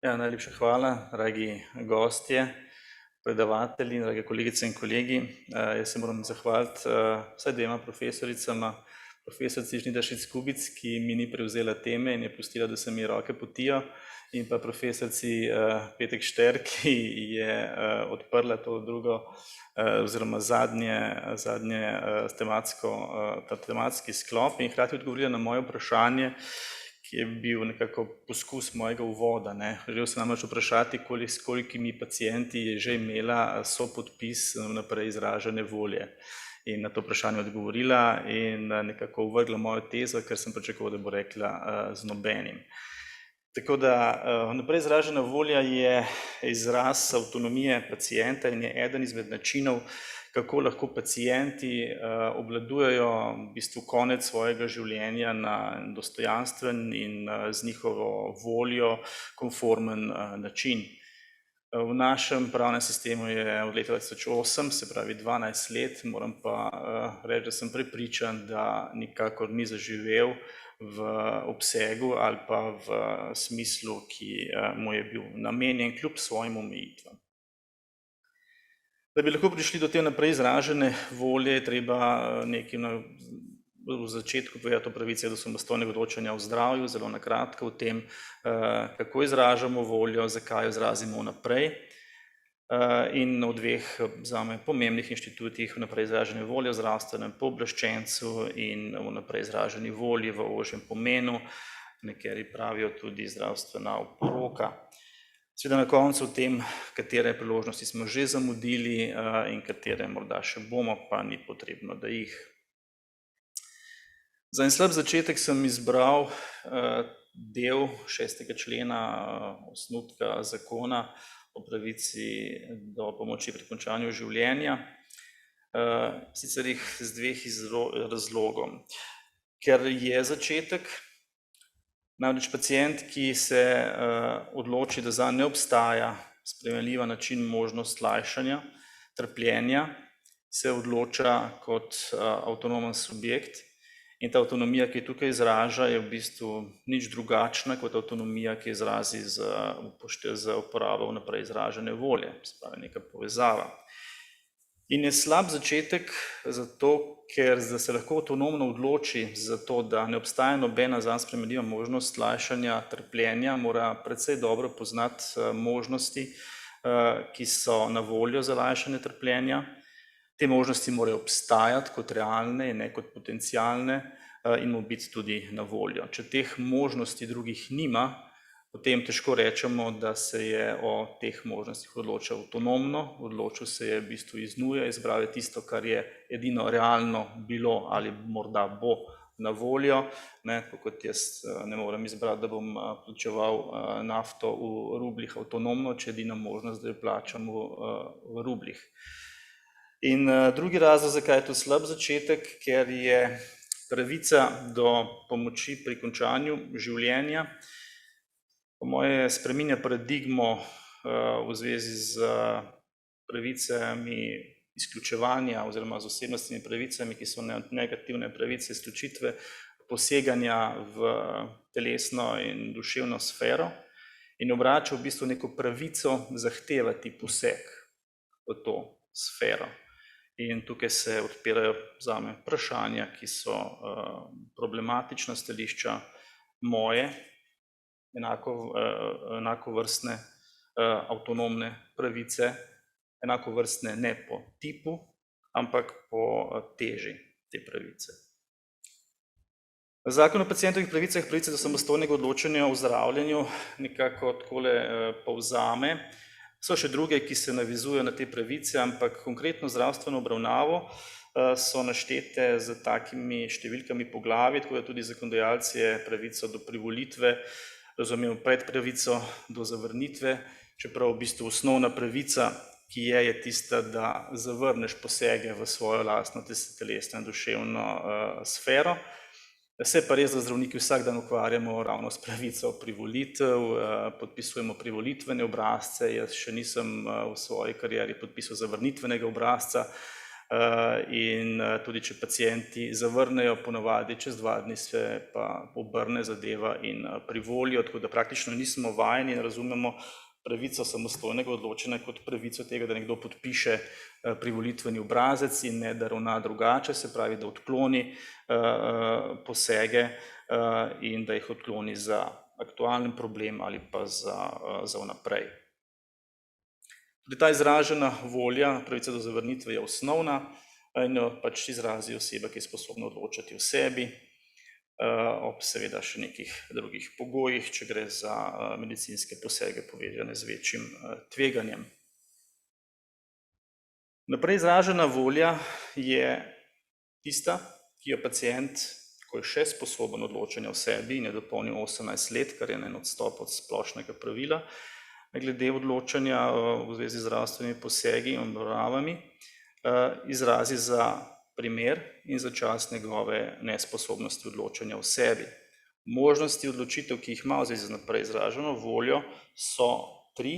Ja, najlepša hvala, dragi gostje, predavatelji, drage kolegice in kolegi. Jaz se moram zahvaliti vsaj dvema profesoricama, profesorici Žnidaršič Skubic, ki mi ni prevzela teme in je pustila, da se mi roke potijo, in pa profesorici Petek Šter, ki je odprla to drugo oziroma zadnje tematski sklop in hkrati odgovorila na moje vprašanje, ki je bil nekako poskus mojega uvoda. Želel sem namreč vprašati, s kolikimi pacienti je že imela sopodpis naprej izražene volje. In na to vprašanje odgovorila in nekako uvrgla mojo tezo, ker sem pričakoval, da bo rekla z nobenim. Tako da naprej izražena volja je izraz avtonomije pacienta in je eden izmed načinov, kako lahko pacienti obvladujejo v bistvu konec svojega življenja na dostojanstven in z njihovo voljo konformen način. V našem pravnem sistemu je od leta 2008, se pravi 12 let, moram pa reči, da sem prepričan, da nikakor ni zaživel v obsegu ali pa v smislu, ki mu je bil namenjen kljub svojim omejitvam. Da bi lahko prišli do te naprej izražene volje, je treba nekaj v začetku povedati o pravici do samostojnega odločanja o zdravju, zelo na kratko o tem, kako izražamo voljo, zakaj jo izrazimo vnaprej in o dveh zame pomembnih inštitutih vnaprej izražene volje, o zdravstvenem pooblaščencu in vnaprej izraženi volji v ožjem pomenu, nekateri pravijo tudi zdravstvena oporoka. Seveda na koncu o tem, katere priložnosti smo že zamudili in katere morda še bomo, pa ni potrebno, da jih. Za en slab začetek sem izbral del 6. člena osnutka zakona o pravici do pomoči pri končanju življenja, sicer jih z dveh razlogov. Ker je začetek, namreč pacient, ki se odloči, da zanj ne obstaja sprejemljiv način možnost lajšanja, trpljenja, se odloča kot avtonomen subjekt in ta avtonomija, ki tukaj izraža, je v bistvu nič drugačna kot avtonomija, ki izrazi z uporabo vnaprej izražene volje, se pravi neka povezava. In je slab začetek zato, ker se lahko avtonomno odloči za to, da ne obstaja nobena zanj sprejemljiva možnost lajšanja, trpljenja, mora precej dobro poznati možnosti, ki so na voljo za lajšanje trpljenja. Te možnosti morajo obstajati kot realne in ne kot potencialne in mu biti tudi na voljo. Če teh možnosti drugih nima, potem težko rečemo, da se je o teh možnostih odločil avtonomno, odločil se je v bistvu iz nuje, izbral je tisto, kar je edino realno bilo ali morda bo na voljo, tako kot jaz ne morem izbrati, da bom plačeval nafto v rublih avtonomno, če je edina možnost, da jo plačam v rublih. In drugi razlog, zakaj je to slab začetek, ker je pravica do pomoči pri končanju življenja po moje spreminja paradigmo v zvezi z pravicami izključevanja oziroma z osebnostnimi pravicami, ki so negativne pravice izključitve, poseganja v telesno in duševno sfero in obrača v bistvu neko pravico zahtevati poseg v to sfero. In tukaj se odpirajo zame vprašanja, ki so problematična stališča moje, enakovrstne avtonomne pravice, enakovrstne ne po tipu, ampak po teži te pravice. Zakon o pacientovih pravicah, pravice do samostojnega odločanja o zdravljenju nekako takole povzame. So še druge, ki se navezujejo na te pravice, ampak konkretno zdravstveno obravnavo so naštete z takimi številkami poglavij, tako da tudi zakonodajalec je pravico do privolitve razumel pred pravico do zavrnitve, čeprav v bistvu osnovna pravica, ki je tista, da zavrneš posege v svojo lastno telesno in duševno sfero. Se pa res, da zdravniki vsak dan ukvarjamo ravno s pravico privolitev, podpisujemo privolitvene obrazce, jaz še nisem v svoji karieri podpisal zavrnitvenega obrazca, in tudi če pacienti zavrnejo, ponavadi čez 2 dni se pa obrne zadeva in privolijo, tako da praktično nismo vajeni in razumemo pravico samostojnega odločanja kot pravico tega, da nekdo podpiše privolitveni obrazec in ne da ravna drugače, se pravi, da odkloni posege in da jih odkloni za aktualen problem ali pa za vnaprej. Tudi ta izražena volja, pravica do zavrnitve je osnovna in jo pač izrazi oseba, ki je sposobna odločati o sebi, ob seveda še nekih drugih pogojih, če gre za medicinske posege povezane z večjim tveganjem. Naprej izražena volja je tista, ki jo pacient, ko je še sposoben odločanja o sebi in je dopolnil 18 let, kar je en odstop od splošnega pravila, glede odločanja v zvezi z zdravstvenimi posegi in obravnavami, izrazi za primer in za čas njegove nesposobnosti odločanja o sebi. Možnosti odločitev, ki jih ima v zvezi z naprej izraženo voljo, so 3.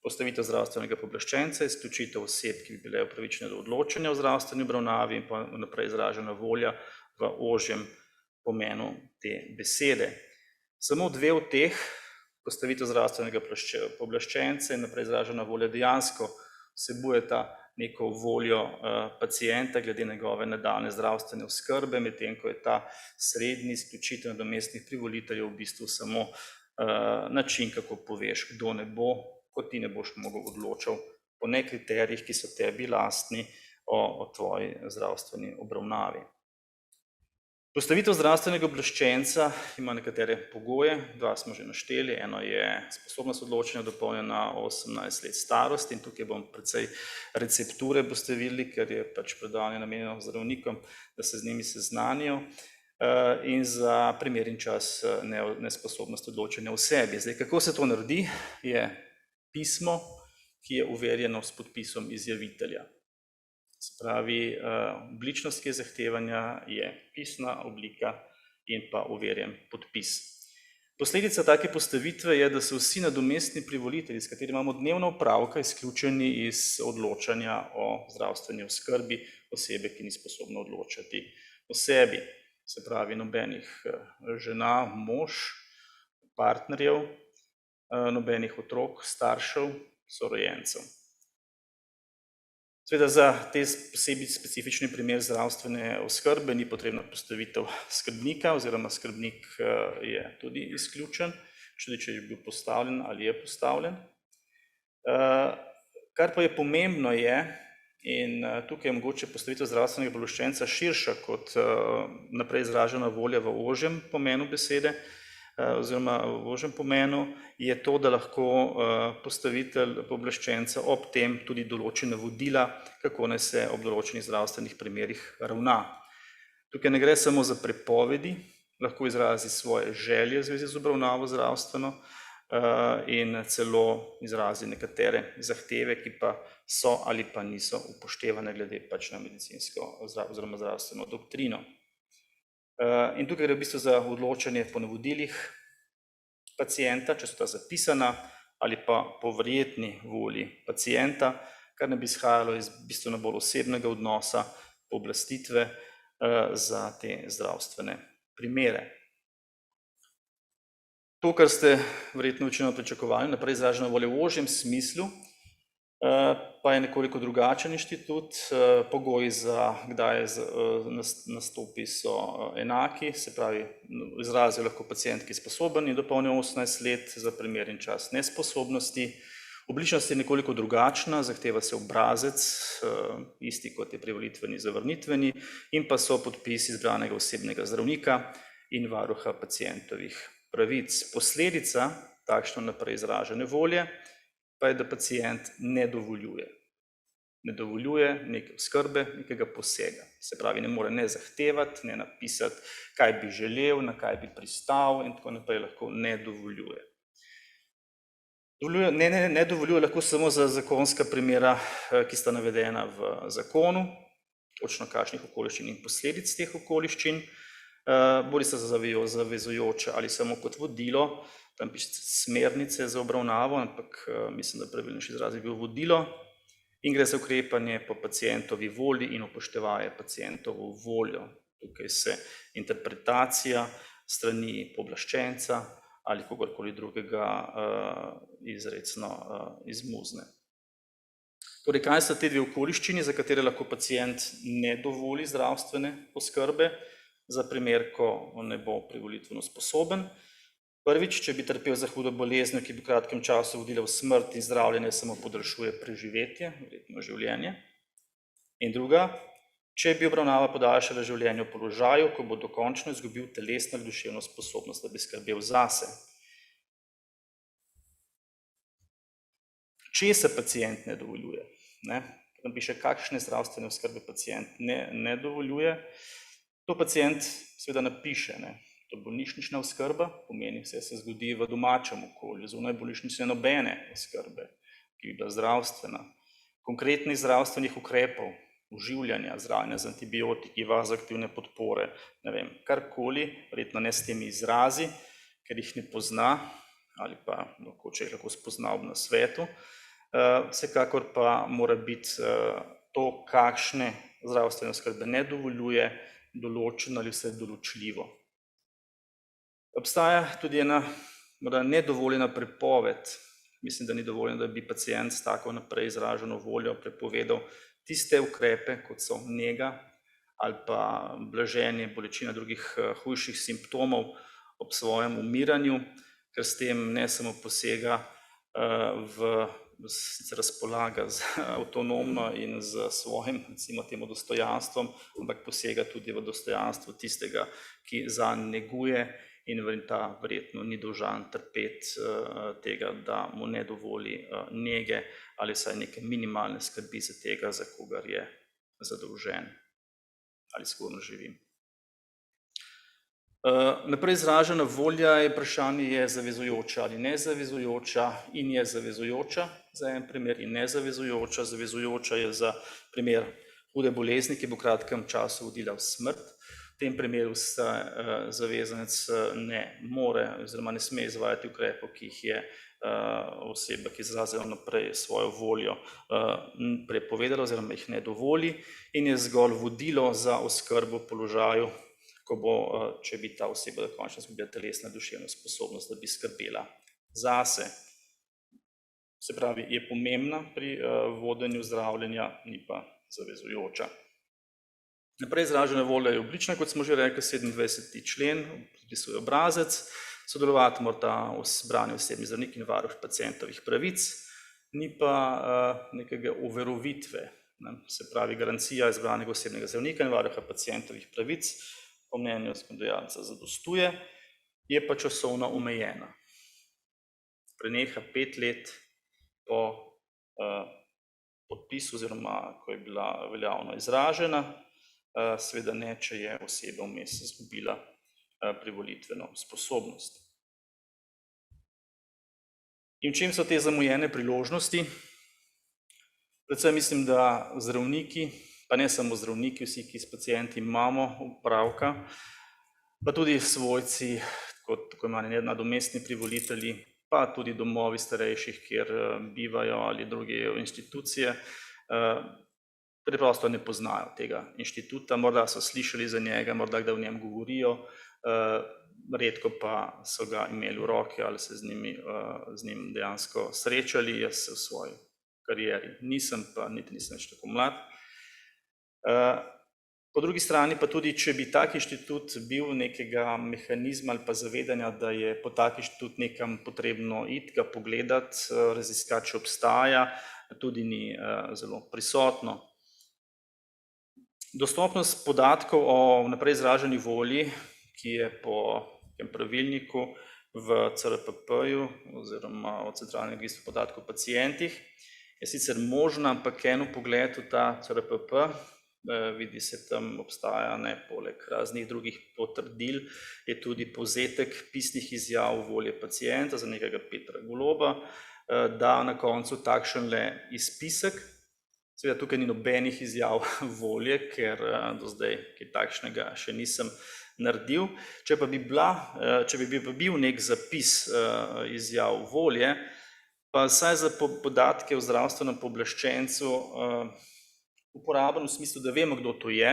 Postavitev zdravstvenega pooblaščenca, izključitev oseb, ki bi bile upravičene do odločanja o zdravstveni obravnavi in pa naprej izražena volja v ožjem pomenu te besede. Samo 2 od teh, postavitev zdravstvenega pooblaščenca in naprej izražena volja, dejansko vsebujeta neko voljo pacienta glede njegove nadaljnje zdravstvene oskrbe, medtem ko je ta srednji izključitev nadomestnih privoliteljev v bistvu samo način, kako poveš, kdo ne bo, ko ti ne boš mogel odločal po kriterijih, ki so tebi lastni o tvoji zdravstveni obravnavi. Postavitev zdravstvenega pooblaščenca ima nekatere pogoje, 2 smo že našteli, eno je sposobnost odločanja dopolnjena 18 let starosti in tukaj bom precej recepture boste videli, ker je pač predavanje namenjeno zdravnikom, da se z njimi seznanijo in za primeren čas nesposobnosti odločanja o sebi. Zdaj, kako se to naredi, je pismo, ki je overjeno s podpisom izjavitelja. Se pravi, obličnost, ki je zahtevana, je pisna oblika in pa overjen podpis. Posledica take postavitve je, da so vsi nadomestni privolitelji, s katerimi imamo dnevno opravka, izključeni iz odločanja o zdravstveni oskrbi osebe, ki ni sposobna odločati o sebi. Se pravi, nobenih žena, mož, partnerjev, nobenih otrok, staršev, sorojencev. Seveda za te posebej specifični primer zdravstvene oskrbe ni potrebna postavitev skrbnika oziroma skrbnik je tudi izključen, če je bil postavljen ali je postavljen. Kar pa je pomembno je, in tukaj je mogoče postavitev zdravstvenega pooblaščenca širša kot naprej izražena volja v ožjem pomenu besede, oziroma v ožjem pomenu, je to, da lahko postavitelj pooblaščenca ob tem tudi določi navodila, kako naj se ob določenih zdravstvenih primerih ravna. Tukaj ne gre samo za prepovedi, lahko izrazi svoje želje v zvezi z obravnavo zdravstveno in celo izrazi nekatere zahteve, ki pa so ali pa niso upoštevane glede pač na medicinsko oziroma zdravstveno doktrino. In tukaj gre v bistvu za odločanje po navodilih pacienta, če so ta zapisana, ali pa po verjetni volji pacienta, kar ne bi izhajalo iz bistveno bolj osebnega odnosa, pooblastitve za te zdravstvene primere. To, kar ste verjetno večino pričakovali, naprej izražena volja v ožjem smislu, pa je nekoliko drugačen inštitut, pogoji za kdaj nastopi so enaki, se pravi, izrazi lahko pacient, ki je sposoben in dopolnil 18 let za primeren čas nesposobnosti. Obličnost je nekoliko drugačna, zahteva se obrazec, isti kot je privolitveni, zavrnitveni, in pa so podpisi izbranega osebnega zdravnika in varuha pacientovih pravic. Posledica takšno naprej izražene volje pa je, da pacient ne dovoljuje. Ne dovoljuje neke oskrbe, nekega posega. Se pravi, ne more ne zahtevati, ne napisati, kaj bi želel, na kaj bi pristal in tako naprej, lahko ne dovoljuje. Ne dovoljuje lahko samo za zakonska primera, ki sta navedena v zakonu, točno kakšnih okoliščin in posledic teh okoliščin, bodi se zavezujoče ali samo kot vodilo, tam piše smernice za obravnavo, ampak mislim, da pravilnejši izraz je bil vodilo, in gre za ukrepanje po pacientovi volji in upoštevaje pacientovo voljo. Tukaj se interpretacija strani pooblaščenca ali kogarkoli drugega izrecno izmuzne. Torej, kaj sta te dve okoliščini, za katere lahko pacient ne dovoli zdravstvene oskrbe, za primer, ko ne bo privolitveno sposoben? Prvič, če bi trpel za hudo boleznijo, ki bi v kratkem času vodila v smrt in zdravljenje samo podaljšuje preživetje, verjetno življenje. In druga, če bi obravnava podaljšala življenje v položaju, ko bo dokončno izgubil telesno ali duševno sposobnost, da bi skrbel zase. Če se pacient ne dovoljuje, tam piše, kakšne zdravstvene oskrbe pacient ne dovoljuje, to pacient seveda napiše, to bolnišnična oskrba pomeni, vse se zgodi v domačem okolju, zunaj bolnišnične nobene oskrbe, ki bi bila zdravstvena, konkretnih zdravstvenih ukrepov, oživljanja, zdravljenja z antibiotiki, vazoaktivne podpore, ne vem, karkoli, verjetno ne s temi izrazi, ker jih ne pozna, ali pa če jih lahko spozna ob nasvetu, vsekakor pa mora biti to, kakšne zdravstvene oskrbe ne dovoljuje, določeno ali vse določljivo. Obstaja tudi ena nedovoljena prepoved. Mislim, da ni dovoljeno, da bi pacient s tako naprej izraženo voljo prepovedal tiste ukrepe, kot so nega ali pa blaženje bolečine drugih hujših simptomov ob svojem umiranju, ker s tem ne samo posega sicer razpolaga avtonomno in z svojim, recimo temu, dostojanstvom, ampak posega tudi v dostojanstvo tistega, ki zanj neguje, in ta verjetno ni dolžan trpeti tega, da mu ne dovoli nege ali vsaj neke minimalne skrbi za tega, za kogar je zadolžen ali s kogar živi. Naprej izražena volja je vprašanje, je zavezujoča ali nezavezujoča, in je zavezujoča za en primer in nezavezujoča. Zavezujoča je za primer hude bolezni, ki bo v kratkem času vodila v smrt. V tem primeru se zavezanec ne more oziroma ne sme izvajati ukrepov, ki jih je oseba, ki izrazila naprej svojo voljo, prepovedala oziroma jih ne dovoli, in je zgolj vodilo za oskrbo v položaju, ko bo, če bi ta oseba dokončno izgubila telesno in duševno sposobnost, da bi skrbela zase. Se pravi, je pomembna pri vodenju zdravljenja, ni pa zavezujoča. Naprej izražena volja je oblična, kot smo že rekli, 27. člen, predpisuje obrazec, sodelovati morata izbrani osebni zdravnik in varuh pacientovih pravic, ni pa nekega overovitve, se pravi, garancija izbranega osebnega zdravnika in varuha pacientovih pravic po mnenju zakonodajalca zadostuje, je pa časovno omejena. Preneha 5 let po podpisu oziroma ko je bila veljavno izražena, seveda ne, če je oseba vmes izgubila privolitveno sposobnost. In v čem so te zamujene priložnosti? Predvsem mislim, da zdravniki, pa ne samo zdravniki, vsi, ki s pacienti imamo opravka, pa tudi svojci, tako imenovani nadomestni privolitelji, pa tudi domovi starejših, kjer bivajo, ali druge institucije, preprosto ne poznajo tega inštituta, morda so slišali za njega, morda kdaj v njem govorijo, redko pa so ga imeli v roki ali se z njim dejansko srečali. Jaz se v svoji karieri nisem, pa niti nisem več tako mlad. Po drugi strani pa tudi, če bi tak inštitut bil nekega mehanizma ali pa zavedanja, da je po tak inštitut nekam potrebno iti, ga pogledati, raziskati, če obstaja, tudi ni zelo prisotno. Dostopnost podatkov o vnaprej izraženi volji, ki je po tem pravilniku v CRPP-ju oziroma v Centralnem registru podatkov o pacientih, je sicer možna, ampak en vpogled v ta CRPP, vidi se, tam obstaja, poleg raznih drugih potrdil, je tudi povzetek pisnih izjav volje pacienta za nekega Petra Goloba, da na koncu takšenle izpisek. Seveda tukaj ni nobenih izjav volje, ker do zdaj kaj takšnega še nisem naredil. Če bi bil nek zapis izjav volje, pa saj za podatke o zdravstvenem pooblaščencu uporaben v smislu, da vemo, kdo to je,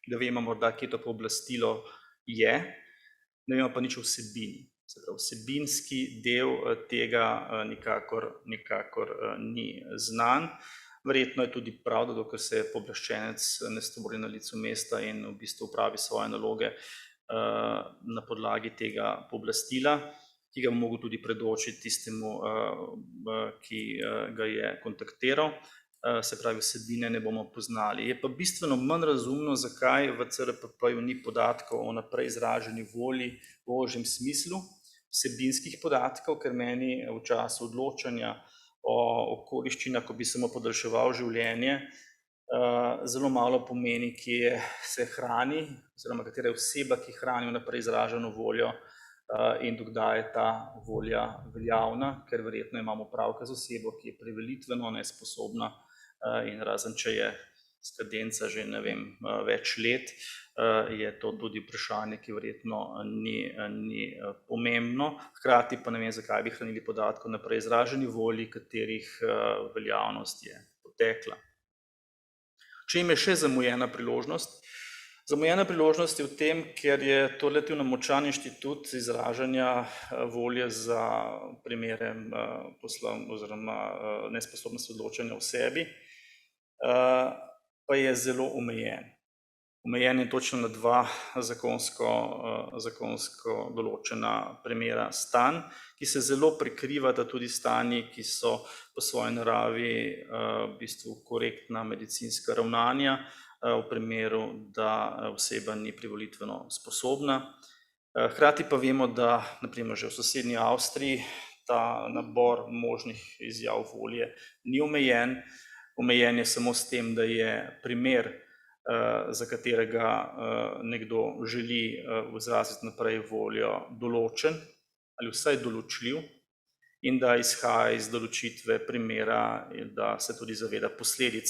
da vemo morda, kje to pooblastilo je, ne vemo pa nič o vsebini. Se pravi, vsebinski del tega nikakor ni znan. Verjetno je tudi prav, da dokler se pooblaščenec ne stvori na licu mesta in v bistvu opravi svoje naloge na podlagi tega pooblastila, ki ga bo mogel tudi predočiti tistemu, ki ga je kontaktiral. Se pravi, vsebine ne bomo poznali. Je pa bistveno manj razumno, zakaj v CRPP-ju ni podatkov o naprej izraženi volji v ožjem smislu, vsebinskih podatkov, ker meni v času odločanja o okoliščinah, ko bi samo podaljševal življenje, zelo malo pomeni, kje se hrani, oziroma katera je oseba, ki hrani vnaprej izraženo voljo in do kdaj je ta volja veljavna, ker verjetno imamo opravka z osebo, ki je prevelitveno nesposobna in razen če je skadenca že, ne vem, več let, je to tudi vprašanje, ki verjetno ni pomembno. Hkrati pa ne vem, zakaj bi hranili podatke o naprej izraženi volji, katerih veljavnost je potekla. V čem je še zamujena priložnost? Zamujena priložnost je v tem, ker je to relativno močan inštitut izražanja volje za primere oziroma nesposobnosti odločanja o sebi, pa je zelo omejen. Omejen je točno na dva zakonsko določena primera stanj, ki se zelo prekrivata tudi stanji, ki so po svoji naravi v bistvu korektna medicinska ravnanja, v primeru, da oseba ni privolitveno sposobna. Hkrati pa vemo, da na primer že v sosednji Avstriji ta nabor možnih izjav volje ni omejen. Omejen je samo s tem, da je primer, za katerega nekdo želi izraziti naprej voljo, določen ali vsaj določljiv in da izhaja iz določitve primera, da se tudi zaveda posledic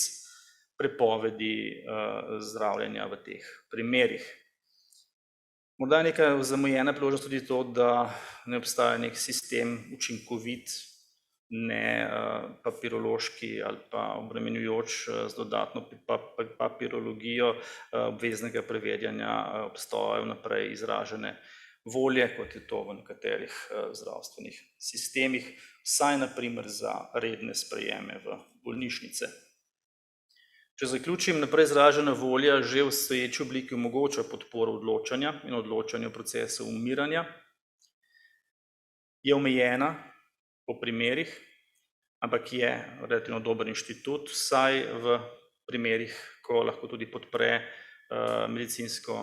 prepovedi zdravljenja v teh primerih. Morda je neka zamujena priložnost tudi to, da ne obstaja nek sistem učinkovit, ne papirološki ali pa obremenjujoč z dodatno papirologijo obveznega preverjanja obstoja vnaprej izražene volje, kot je to v nekaterih zdravstvenih sistemih, vsaj na primer za redne sprejeme v bolnišnice. Če zaključim, naprej izražena volja že v obstoječi obliki omogoča podporo odločanja in odločanja v procesu umiranja, je omejena po primerih, ampak je relativno dober inštitut, vsaj v primerih, ko lahko tudi podpre medicinsko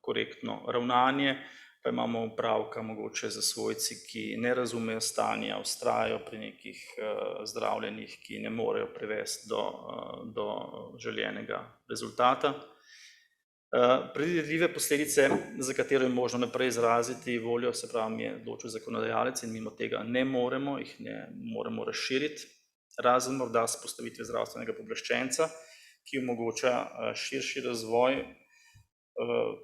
korektno ravnanje, pa imamo opravka mogoče z svojci, ki ne razumejo stanja, vztrajajo pri nekih zdravljenjih, ki ne morejo privesti do željenega rezultata. Predvidljive posledice, za katero je možno naprej izraziti voljo, se pravi, je določil zakonodajalec in mimo tega ne moremo, jih ne moremo razširiti, razen morda s postavitvijo zdravstvenega pooblaščenca, ki omogoča širši razvoj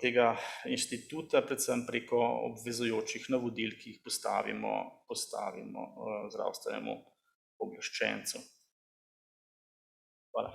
tega inštituta, predvsem preko obvezujočih navodil, ki jih postavimo zdravstvenemu pooblaščencu. Hvala.